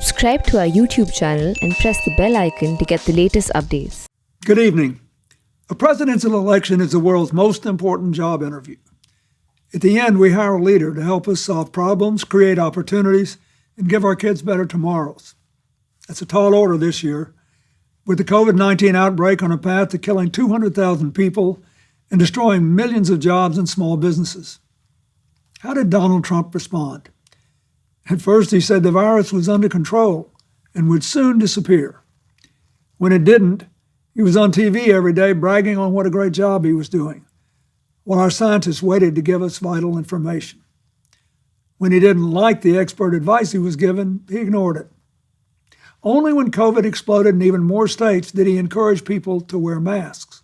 Subscribe to our YouTube channel and press the bell icon to get the latest updates. Good evening. A presidential election is the world's most important job interview. At the end, we hire a leader to help us solve problems, create opportunities, and give our kids better tomorrows. That's a tall order this year, with the COVID-19 outbreak on a path to killing 200,000 people and destroying millions of jobs and small businesses. How did Donald Trump respond? At first, he said the virus was under control and would soon disappear. When it didn't, he was on TV every day bragging on what a great job he was doing, while our scientists waited to give us vital information. When he didn't like the expert advice he was given, he ignored it. Only when COVID exploded in even more states did he encourage people to wear masks.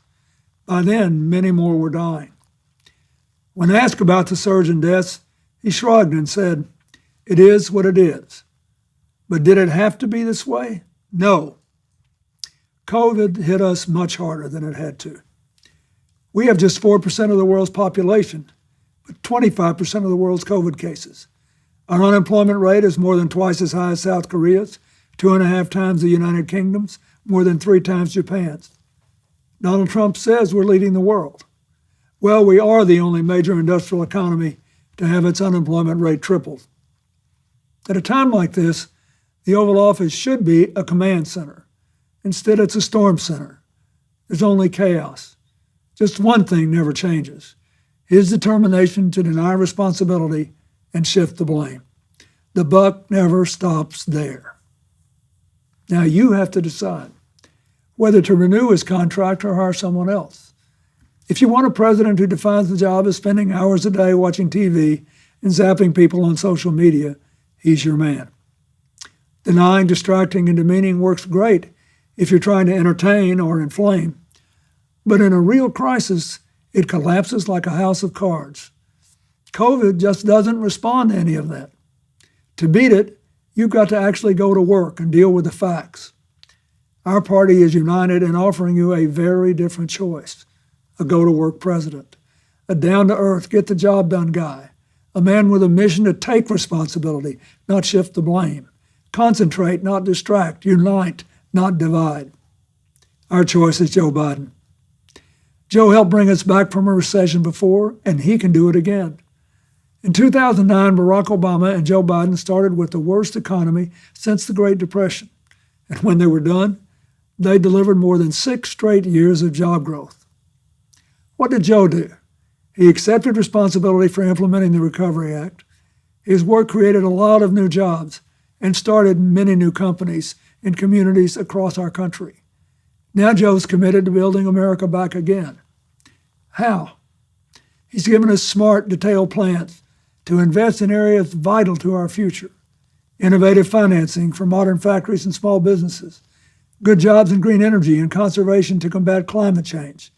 By then, many more were dying. When asked about the surge in deaths, he shrugged and said, "It is what it is." But did it have to be this way? No. COVID hit us much harder than it had to. We have just 4% of the world's population, but 25% of the world's COVID cases. Our unemployment rate is more than twice as high as South Korea's, 2.5 times the United Kingdom's, more than 3 times Japan's. Donald Trump says we're leading the world. Well, we are the only major industrial economy to have its unemployment rate tripled. At a time like this, the Oval Office should be a command center. Instead, it's a storm center. There's only chaos. Just one thing never changes: his determination to deny responsibility and shift the blame. The buck never stops there. Now you have to decide whether to renew his contract or hire someone else. If you want a president who defines the job as spending hours a day watching TV and zapping people on social media, he's your man. Denying, distracting, and demeaning works great if you're trying to entertain or inflame. But in a real crisis, it collapses like a house of cards. COVID just doesn't respond to any of that. To beat it, you've got to actually go to work and deal with the facts. Our party is united in offering you a very different choice: a go-to-work president, a down-to-earth, get-the-job-done guy, a man with a mission to take responsibility, not shift the blame, concentrate, not distract, unite, not divide. Our choice is Joe Biden. Joe helped bring us back from a recession before, and he can do it again. In 2009, Barack Obama and Joe Biden started with the worst economy since the Great Depression. And when they were done, they delivered more than 6 straight years of job growth. What did Joe do? He accepted responsibility for implementing the Recovery Act. His work created a lot of new jobs and started many new companies in communities across our country. Now Joe's committed to building America back again. How? He's given us smart, detailed plans to invest in areas vital to our future: innovative financing for modern factories and small businesses, good jobs in green energy and conservation to combat climate change,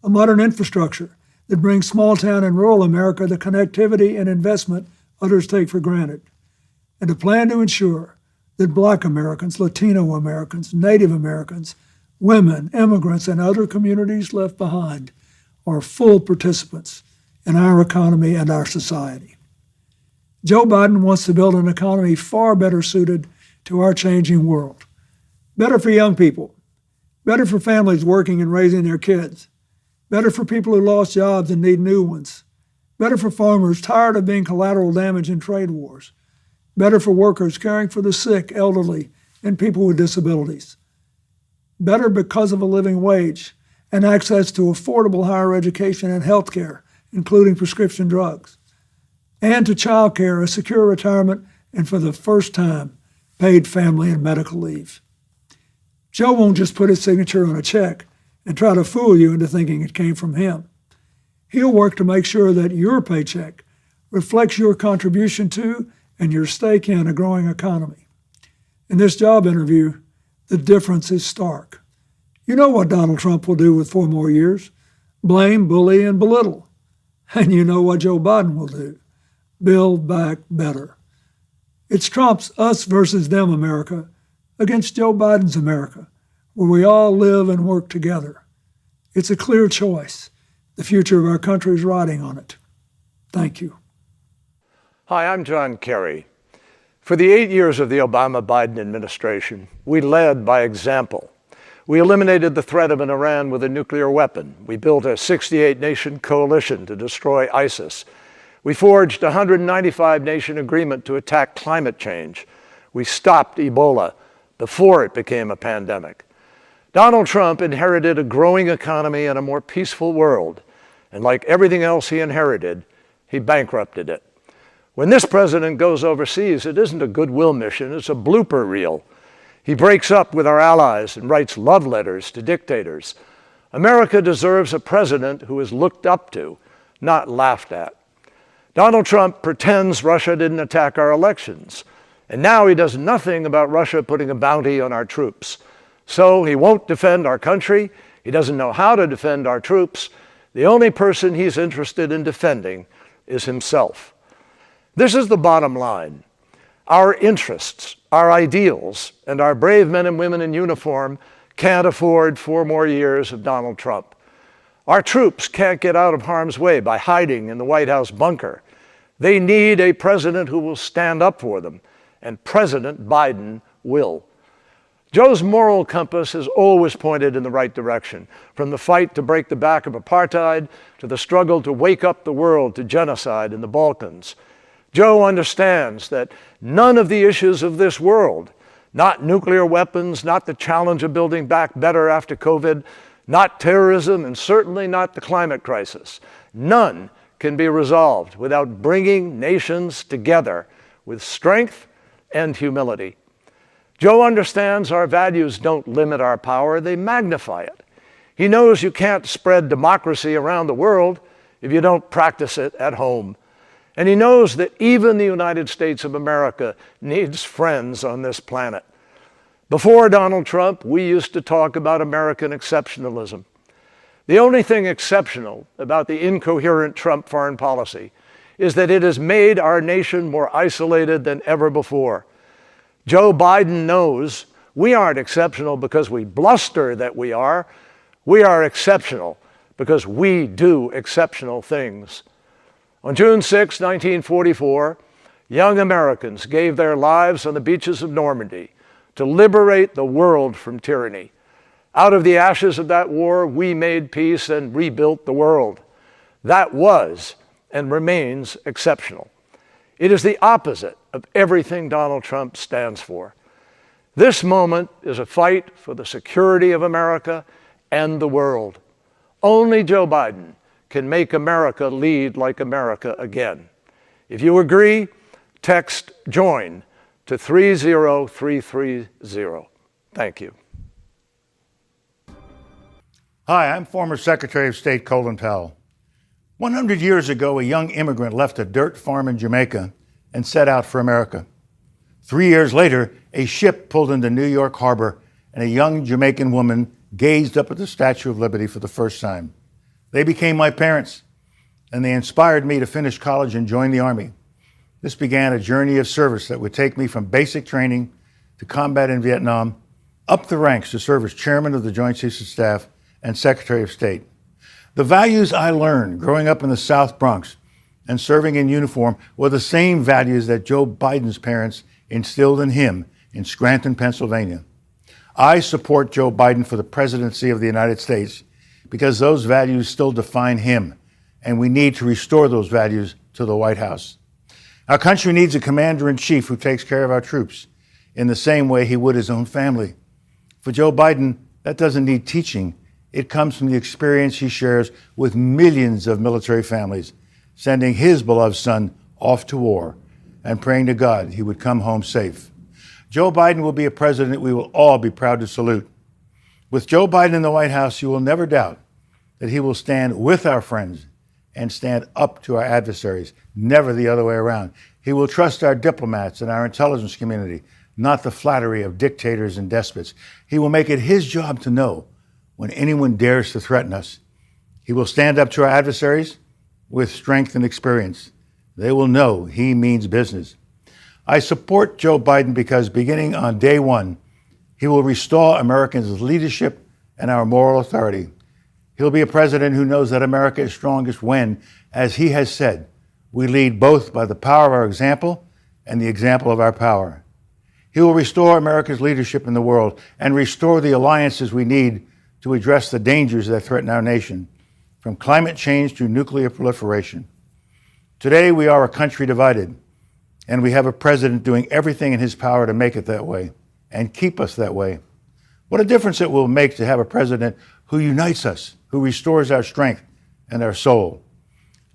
a modern infrastructure that brings small-town and rural America the connectivity and investment others take for granted, and a plan to ensure that Black Americans, Latino Americans, Native Americans, women, immigrants, and other communities left behind are full participants in our economy and our society. Joe Biden wants to build an economy far better suited to our changing world. Better for young people, better for families working and raising their kids, better for people who lost jobs and need new ones, better for farmers tired of being collateral damage in trade wars, better for workers caring for the sick, elderly, and people with disabilities, better because of a living wage and access to affordable higher education and health care, including prescription drugs, and to child care, a secure retirement, and for the first time, paid family and medical leave. Joe won't just put his signature on a check and try to fool you into thinking it came from him. He'll work to make sure that your paycheck reflects your contribution to and your stake in a growing economy. In this job interview, the difference is stark. You know what Donald Trump will do with 4 more years: blame, bully, and belittle. And you know what Joe Biden will do: build back better. It's Trump's us versus them America against Joe Biden's America, where we all live and work together. It's a clear choice. The future of our country is riding on it. Thank you. Hi, I'm John Kerry. For the 8 years of the Obama-Biden administration, we led by example. We eliminated the threat of an Iran with a nuclear weapon. We built a 68-nation coalition to destroy ISIS. We forged a 195-nation agreement to attack climate change. We stopped Ebola before it became a pandemic. Donald Trump inherited a growing economy and a more peaceful world. And like everything else he inherited, he bankrupted it. When this president goes overseas, it isn't a goodwill mission, it's a blooper reel. He breaks up with our allies and writes love letters to dictators. America deserves a president who is looked up to, not laughed at. Donald Trump pretends Russia didn't attack our elections, and now he does nothing about Russia putting a bounty on our troops. So he won't defend our country, he doesn't know how to defend our troops. The only person he's interested in defending is himself. This is the bottom line. Our interests, our ideals, and our brave men and women in uniform can't afford 4 more years of Donald Trump. Our troops can't get out of harm's way by hiding in the White House bunker. They need a president who will stand up for them, and President Biden will. Joe's moral compass has always pointed in the right direction, from the fight to break the back of apartheid to the struggle to wake up the world to genocide in the Balkans. Joe understands that none of the issues of this world, not nuclear weapons, not the challenge of building back better after COVID, not terrorism, and certainly not the climate crisis, none can be resolved without bringing nations together with strength and humility. Joe understands our values don't limit our power, they magnify it. He knows you can't spread democracy around the world if you don't practice it at home. And he knows that even the United States of America needs friends on this planet. Before Donald Trump, we used to talk about American exceptionalism. The only thing exceptional about the incoherent Trump foreign policy is that it has made our nation more isolated than ever before. Joe Biden knows we aren't exceptional because we bluster that we are. We are exceptional because we do exceptional things. On June 6, 1944, young Americans gave their lives on the beaches of Normandy to liberate the world from tyranny. Out of the ashes of that war, we made peace and rebuilt the world. That was and remains exceptional. It is the opposite of everything Donald Trump stands for. This moment is a fight for the security of America and the world. Only Joe Biden can make America lead like America again. If you agree, text JOIN to 30330. Thank you. Hi, I'm former Secretary of State Colin Powell. 100 years ago, a young immigrant left a dirt farm in Jamaica and set out for America. 3 years later, a ship pulled into New York Harbor and a young Jamaican woman gazed up at the Statue of Liberty for the first time. They became my parents, and they inspired me to finish college and join the Army. This began a journey of service that would take me from basic training to combat in Vietnam, up the ranks to serve as Chairman of the Joint Chiefs of Staff and Secretary of State. The values I learned growing up in the South Bronx and serving in uniform were the same values that Joe Biden's parents instilled in him in Scranton, Pennsylvania. I support Joe Biden for the presidency of the United States because those values still define him, and we need to restore those values to the White House. Our country needs a commander-in-chief who takes care of our troops in the same way he would his own family. For Joe Biden, that doesn't need teaching. It comes from the experience he shares with millions of military families, sending his beloved son off to war and praying to God he would come home safe. Joe Biden will be a president we will all be proud to salute. With Joe Biden in the White House, you will never doubt that he will stand with our friends and stand up to our adversaries, never the other way around. He will trust our diplomats and our intelligence community, not the flattery of dictators and despots. He will make it his job to know when anyone dares to threaten us. He will stand up to our adversaries with strength and experience. They will know he means business. I support Joe Biden because beginning on day one, he will restore Americans' leadership and our moral authority. He'll be a president who knows that America is strongest when, as he has said, we lead both by the power of our example and the example of our power. He will restore America's leadership in the world and restore the alliances we need to address the dangers that threaten our nation, from climate change to nuclear proliferation. Today, we are a country divided, and we have a president doing everything in his power to make it that way and keep us that way. What a difference it will make to have a president who unites us, who restores our strength and our soul.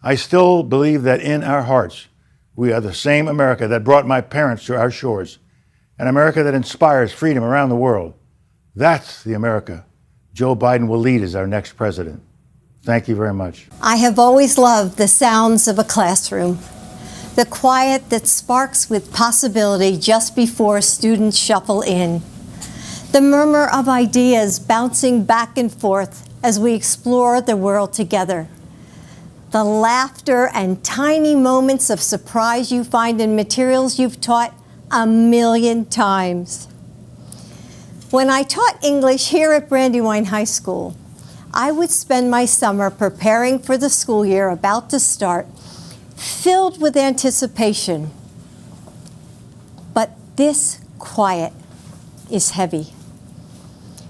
I still believe that in our hearts, we are the same America that brought my parents to our shores, an America that inspires freedom around the world. That's the America Joe Biden will lead as our next president. Thank you very much. I have always loved the sounds of a classroom, the quiet that sparks with possibility just before students shuffle in, the murmur of ideas bouncing back and forth as we explore the world together, the laughter and tiny moments of surprise you find in materials you've taught 1,000,000 times. When I taught English here at Brandywine High School, I would spend my summer preparing for the school year about to start, filled with anticipation. But this quiet is heavy.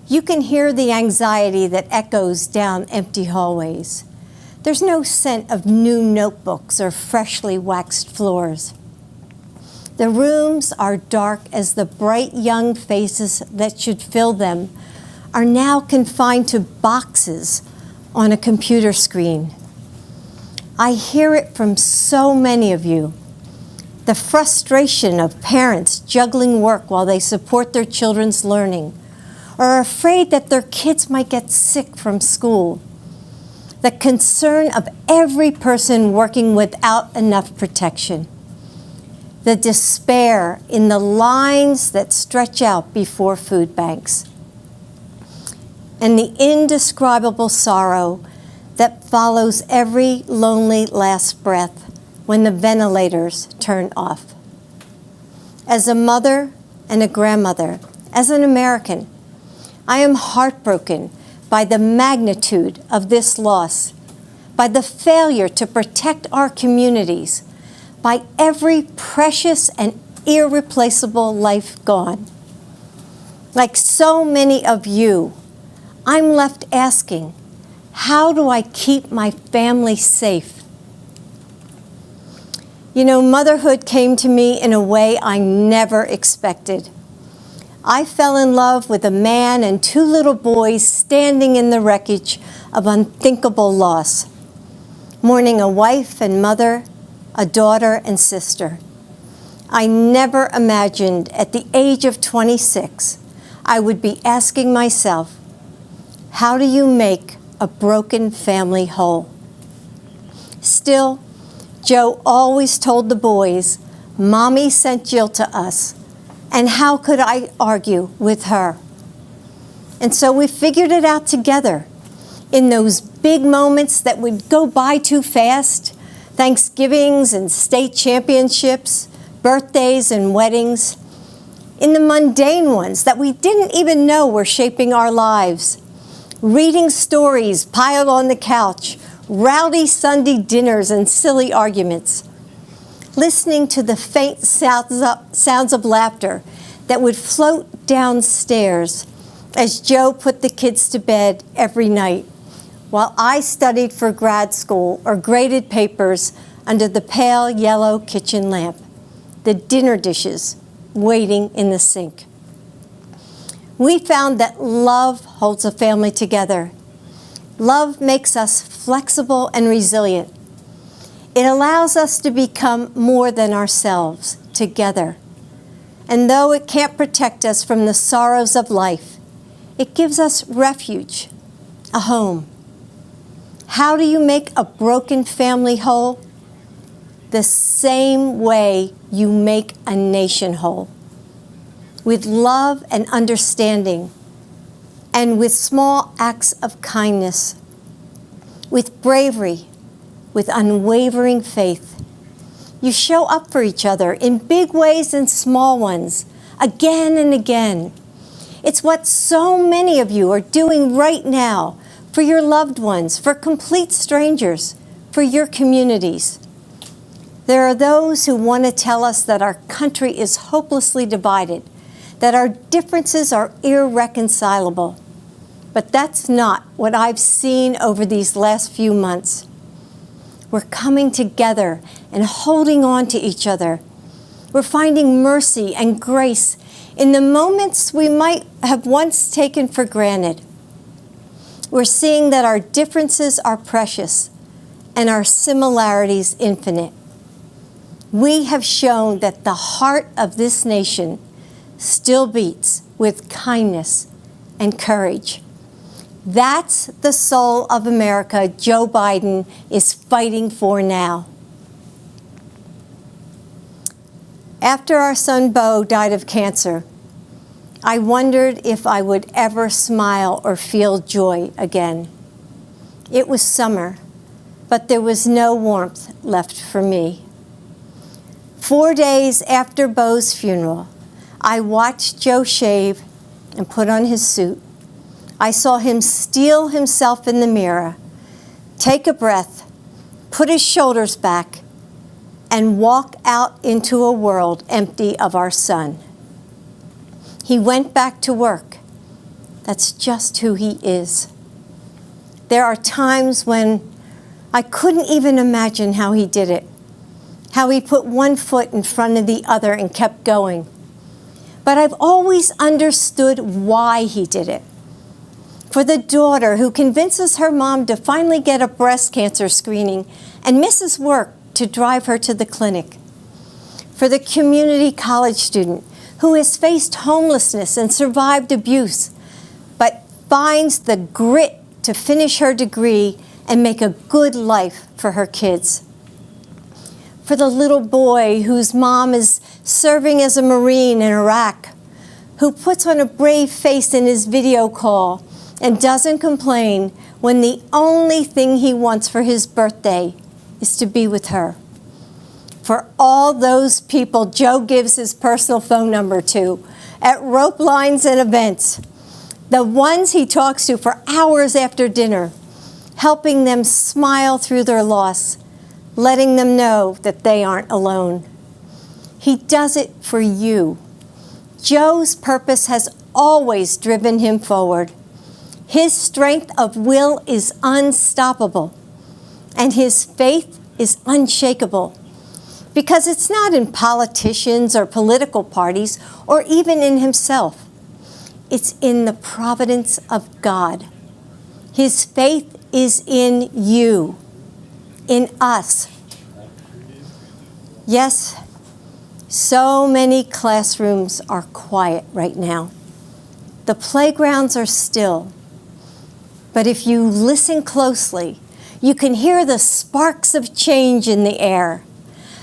You can hear the anxiety that echoes down empty hallways. There's no scent of new notebooks or freshly waxed floors. The rooms are dark as the bright young faces that should fill them are now confined to boxes on a computer screen. I hear it from so many of you. The frustration of parents juggling work while they support their children's learning, or are afraid that their kids might get sick from school. The concern of every person working without enough protection. The despair in the lines that stretch out before food banks. And the indescribable sorrow that follows every lonely last breath when the ventilators turn off. As a mother and a grandmother, as an American, I am heartbroken by the magnitude of this loss, by the failure to protect our communities, by every precious and irreplaceable life gone. Like so many of you, I'm left asking, how do I keep my family safe? You know, motherhood came to me in a way I never expected. I fell in love with a man and 2 little boys standing in the wreckage of unthinkable loss, mourning a wife and mother, a daughter and sister. I never imagined at the age of 26 I would be asking myself, how do you make a broken family whole? Still, Joe always told the boys, Mommy sent Jill to us, and how could I argue with her? And so we figured it out together in those big moments that would go by too fast, Thanksgivings and state championships, birthdays and weddings, in the mundane ones that we didn't even know were shaping our lives, reading stories piled on the couch, rowdy Sunday dinners and silly arguments, listening to the faint sounds of laughter that would float downstairs as Joe put the kids to bed every night, while I studied for grad school or graded papers under the pale yellow kitchen lamp, the dinner dishes waiting in the sink. We found that love holds a family together. Love makes us flexible and resilient. It allows us to become more than ourselves together. And though it can't protect us from the sorrows of life, it gives us refuge, a home. How do you make a broken family whole? The same way you make a nation whole. With love and understanding, and with small acts of kindness, with bravery, with unwavering faith. You show up for each other in big ways and small ones, again and again. It's what so many of you are doing right now for your loved ones, for complete strangers, for your communities. There are those who want to tell us that our country is hopelessly divided, that our differences are irreconcilable. But that's not what I've seen over these last few months. We're coming together and holding on to each other. We're finding mercy and grace in the moments we might have once taken for granted. We're seeing that our differences are precious and our similarities infinite. We have shown that the heart of this nation still beats with kindness and courage. That's the soul of America Joe Biden is fighting for now. After our son Beau died of cancer, I wondered if I would ever smile or feel joy again. It was summer, but there was no warmth left for me. 4 days after Beau's funeral, I watched Joe shave and put on his suit. I saw him steel himself in the mirror, take a breath, put his shoulders back, and walk out into a world empty of our son. He went back to work. That's just who he is. There are times when I couldn't even imagine how he did it, how he put one foot in front of the other and kept going. But I've always understood why he did it. For the daughter who convinces her mom to finally get a breast cancer screening and misses work to drive her to the clinic. For the community college student who has faced homelessness and survived abuse, but finds the grit to finish her degree and make a good life for her kids. For the little boy whose mom is serving as a Marine in Iraq, who puts on a brave face in his video call and doesn't complain when the only thing he wants for his birthday is to be with her. For all those people Joe gives his personal phone number to at rope lines and events, the ones he talks to for hours after dinner, helping them smile through their loss, letting them know that they aren't alone. He does it for you. Joe's purpose has always driven him forward. His strength of will is unstoppable, and his faith is unshakable. Because it's not in politicians or political parties or even in himself. It's in the providence of God. His faith is in you, in us. Yes, so many classrooms are quiet right now. The playgrounds are still. But if you listen closely, you can hear the sparks of change in the air.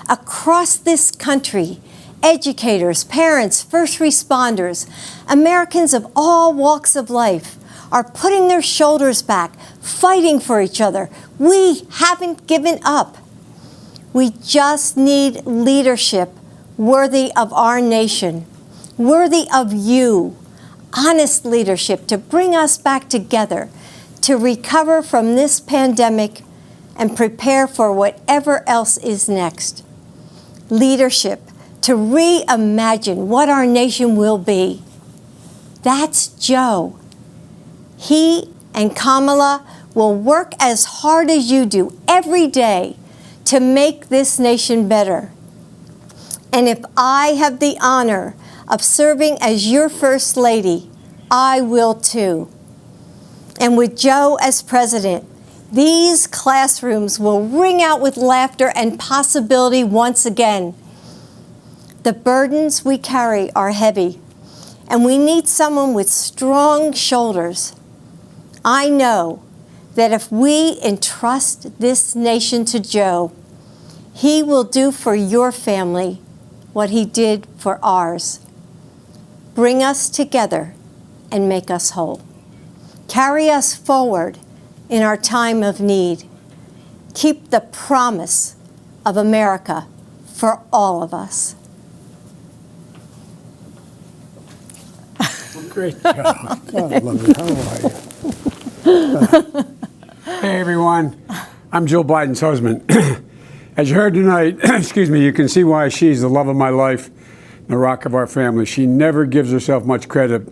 Across this country, educators, parents, first responders, Americans of all walks of life are putting their shoulders back, fighting for each other. We haven't given up. We just need leadership worthy of our nation, worthy of you, honest leadership to bring us back together, to recover from this pandemic and prepare for whatever else is next. Leadership to reimagine what our nation will be. That's Joe. He and Kamala will work as hard as you do every day to make this nation better. And if I have the honor of serving as your First Lady, I will too. And with Joe as president, these classrooms will ring out with laughter and possibility once again. The burdens we carry are heavy, and we need someone with strong shoulders. I know that if we entrust this nation to Joe, he will do for your family what he did for ours. Bring us together and make us whole. Carry us forward in our time of need. Keep the promise of America for all of us. Great job. God, I love it. How are you? Hey, everyone. I'm Joe Biden's husband. As you heard tonight, excuse me, you can see why she's the love of my life, the rock of our family. She never gives herself much credit,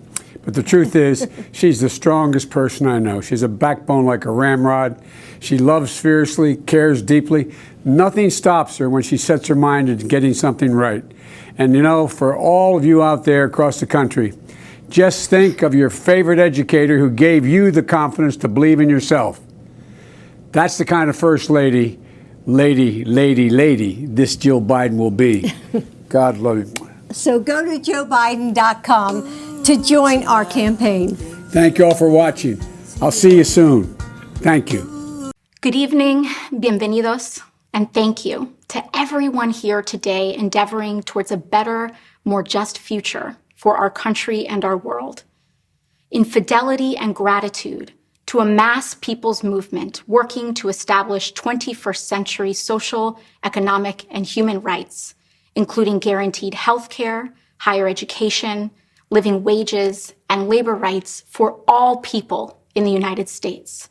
but the truth is, she's the strongest person I know. She's a backbone like a ramrod. She loves fiercely, cares deeply. Nothing stops her when she sets her mind to getting something right. And you know, for all of you out there across the country, just think of your favorite educator who gave you the confidence to believe in yourself. That's the kind of first lady this Jill Biden will be. God love you. So go to joebiden.com to join our campaign. Thank you all for watching. I'll see you soon. Thank you. Good evening, bienvenidos, and thank you to everyone here today endeavoring towards a better, more just future for our country and our world. In fidelity and gratitude to a mass people's movement working to establish 21st century social, economic, and human rights, including guaranteed health care, higher education, living wages, and labor rights for all people in the United States.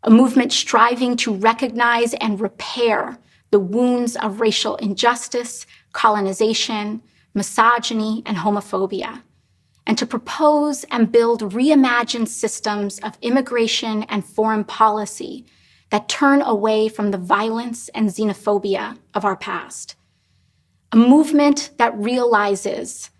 A movement striving to recognize and repair the wounds of racial injustice, colonization, misogyny, and homophobia, and to propose and build reimagined systems of immigration and foreign policy that turn away from the violence and xenophobia of our past. A movement that realizes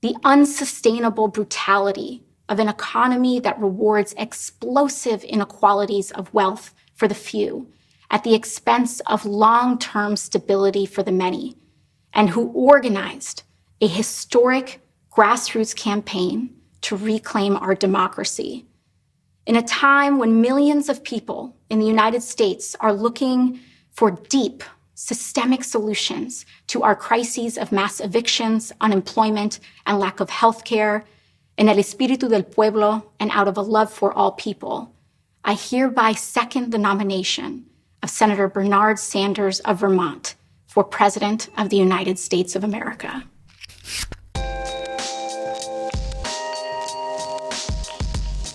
the unsustainable brutality of an economy that rewards explosive inequalities of wealth for the few at the expense of long-term stability for the many, and who organized a historic grassroots campaign to reclaim our democracy. In a time when millions of people in the United States are looking for deep, systemic solutions to our crises of mass evictions, unemployment, and lack of health care, en el espíritu del pueblo, and out of a love for all people, I hereby second the nomination of Senator Bernard Sanders of Vermont for President of the United States of America.